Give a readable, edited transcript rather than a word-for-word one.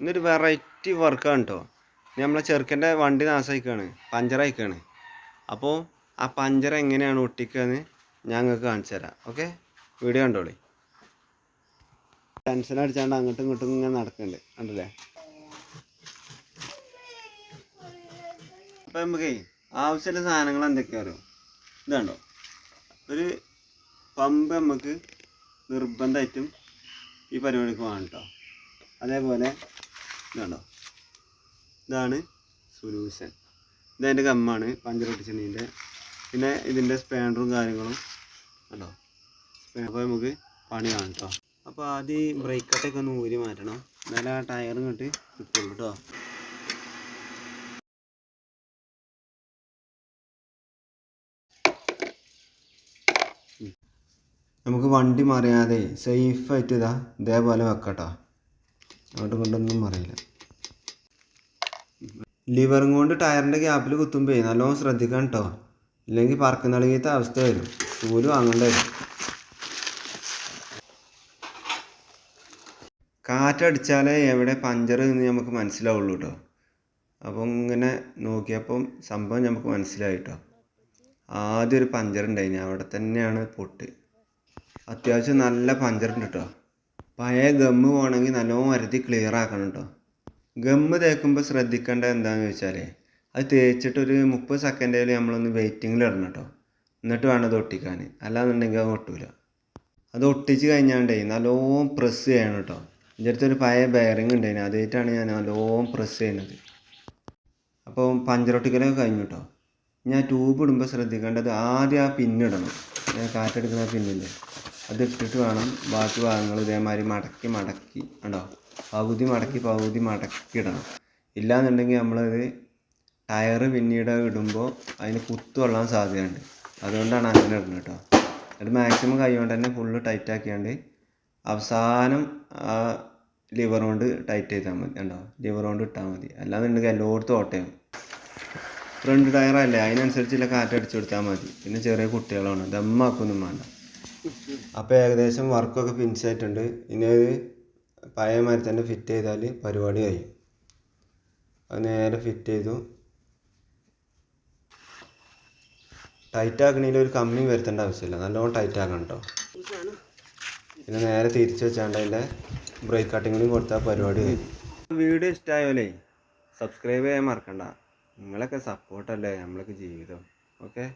ഇന്നൊരു വെറൈറ്റി വർക്കാണ് കേട്ടോ. നമ്മളെ ചെറുക്കൻ്റെ വണ്ടി നാശമായിക്കാണ്, പഞ്ചറായിക്കാണ്. അപ്പോൾ ആ പഞ്ചർ എങ്ങനെയാണ് ഒട്ടിക്കുകയെന്ന് ഞാൻ നിങ്ങൾക്ക് കാണിച്ചു തരാം. ഓക്കെ, വീഡിയോ കണ്ടോളി. ടെൻഷൻ അടിച്ചാണ്ട് അങ്ങോട്ടും ഇങ്ങോട്ടും ഇങ്ങനെ നടക്കുന്നുണ്ട്, കണ്ടില്ലേ? അപ്പോൾ നമുക്ക് ആവശ്യമുള്ള സാധനങ്ങൾ എന്തൊക്കെയാണോ ഇതുണ്ടോ, ഒരു പമ്പ് നമുക്ക് നിർബന്ധമായിട്ടും ഈ പരിപാടിക്ക് വേണം കേട്ടോ. അതേപോലെ ഇതുണ്ടോ, ഇതാണ് സൊല്യൂഷൻ. ഇതതിൻ്റെ ഗമ്മാണ് പഞ്ചർ ഒട്ടിച്ചതിൻ്റെ. പിന്നെ ഇതിൻ്റെ സ്പാൻഡറും കാര്യങ്ങളും കണ്ടോ. അപ്പോൾ നമുക്ക് പണി കാണും കേട്ടോ. അപ്പോൾ ആദ്യം ബ്രേക്ക് കട്ടൊക്കെ ഒന്ന് ഊരി മാറ്റണം, എന്നാലും ആ ടയറും ഇങ്ങോട്ട് കിട്ടുള്ളൂ കേട്ടോ. നമുക്ക് വണ്ടി മറിയാതെ സേഫായിട്ട് ഇതേപോലെ വെക്കട്ടോ, അങ്ങോട്ടും ഇങ്ങോട്ടൊന്നും മറിയില്ല. ലിവറും കൊണ്ട് ടയറിൻ്റെ ഗ്യാപ്പിൽ കുത്തുമ്പോൾ നല്ലോണം ശ്രദ്ധിക്കണം കേട്ടോ, ഇല്ലെങ്കിൽ പറക്കുന്നളകത്തെ അവസ്ഥ വരും, ചൂല് വാങ്ങേണ്ടി വരും. കാറ്റടിച്ചാലേ എവിടെ പഞ്ചർ എന്ന് നമുക്ക് മനസ്സിലാവുള്ളൂ കേട്ടോ. അപ്പോൾ ഇങ്ങനെ നോക്കിയപ്പം സംഭവം നമുക്ക് മനസ്സിലായി കേട്ടോ. ആദ്യം ഒരു പഞ്ചർ ഉണ്ടായിന്, അവിടെ തന്നെയാണ് പൊട്ട്. അത്യാവശ്യം നല്ല പഞ്ചറുണ്ട് കേട്ടോ. പഴയ ഗമ്മ് പോകണമെങ്കിൽ നല്ലോണം വരുത്തി ക്ലിയർ ആക്കണം കേട്ടോ. ഗമ്മ് തേക്കുമ്പോൾ ശ്രദ്ധിക്കേണ്ടത് എന്താണെന്ന് വെച്ചാൽ അത് തേച്ചിട്ട് ഒരു 30 സെക്കൻഡിൽ നമ്മളൊന്ന് വെയിറ്റിങ്ങിൽ ഇടണം കേട്ടോ. എന്നിട്ട് വേണം അത് ഒട്ടിക്കാൻ, അല്ലാന്നുണ്ടെങ്കിൽ അത് ഒട്ടില്ല. അത് ഒട്ടിച്ച് കഴിഞ്ഞാണ്ടേ നല്ലോണം പ്രസ് ചെയ്യണം കേട്ടോ. എൻ്റെ അടുത്തൊരു പഴയ ബെയറിങ് ഉണ്ടായിന്, അതായിട്ടാണ് ഞാൻ നല്ലോണം പ്രസ് ചെയ്യുന്നത്. അപ്പോൾ പഞ്ചറൊട്ടിക്കലൊക്കെ കഴിഞ്ഞു കേട്ടോ. ഞാൻ ട്യൂബ് ഇടുമ്പോൾ ശ്രദ്ധിക്കേണ്ടത് ആദ്യം ആ പിന്നിടണം, കാറ്റെടുക്കുന്ന പിന്നില്ലേ, അത് ഇട്ടിട്ട് വേണം ബാക്കി ഭാഗങ്ങൾ ഇതേമാതിരി മടക്കി ഉണ്ടോ, പകുതി മടക്കി ഇടണം. ഇല്ലയെന്നുണ്ടെങ്കിൽ നമ്മളത് ടയറ് പിന്നീട് ഇടുമ്പോൾ അതിന് കുത്തു കൊള്ളാൻ സാധ്യതയുണ്ട്. അതുകൊണ്ടാണ് അങ്ങനെ ഇടുന്നത് കേട്ടോ. അത് മാക്സിമം കൈ കൊണ്ട് തന്നെ ഫുള്ള് ടൈറ്റ് ആക്കിയാണ്ട് അവസാനം ആ ലിവർ കൊണ്ട് ടൈറ്റ് ചെയ്താൽ മതി ഉണ്ടോ, ലിവർ കൊണ്ട് ഇട്ടാൽ മതി. അല്ലാന്നുണ്ടെങ്കിൽ എല്ലായിടത്തും ഓട്ടയും. ഫ്രണ്ട് ടയറല്ലേ, അതിനനുസരിച്ചുള്ള കാറ്റടിച്ചു കൊടുത്താൽ മതി. പിന്നെ ചെറിയ കുട്ടികളാണ്, ദമ്മാക്കൊന്നും വേണ്ട. അപ്പോൾ ഏകദേശം വർക്കൊക്കെ ഫിനിഷ് ആയിട്ടുണ്ട്. ഇനി അത് പഴയ മാതിരി തന്നെ ഫിറ്റ് ചെയ്താൽ പരിപാടി കഴിയും. അത് നേരെ ഫിറ്റ് ചെയ്തു. ടൈറ്റ് ആക്കണമെങ്കിൽ ഒരു കമ്മിയും വരുത്തേണ്ട ആവശ്യമില്ല, നല്ലോണം ടൈറ്റ് ആക്കണം കേട്ടോ. പിന്നെ നേരെ തിരിച്ച് വെച്ചാണ്ട് അതിൻ്റെ ബ്രേക്ക് കട്ടിങ്ങിലും കൊടുത്താൽ പരിപാടി കഴിയും. വീഡിയോ ഇഷ്ടമായോലേ സബ്സ്ക്രൈബ് ചെയ്യാൻ മറക്കണ്ട. നിങ്ങളൊക്കെ സപ്പോർട്ടല്ലേ നമ്മളൊക്കെ ജീവിതം. ഓക്കെ.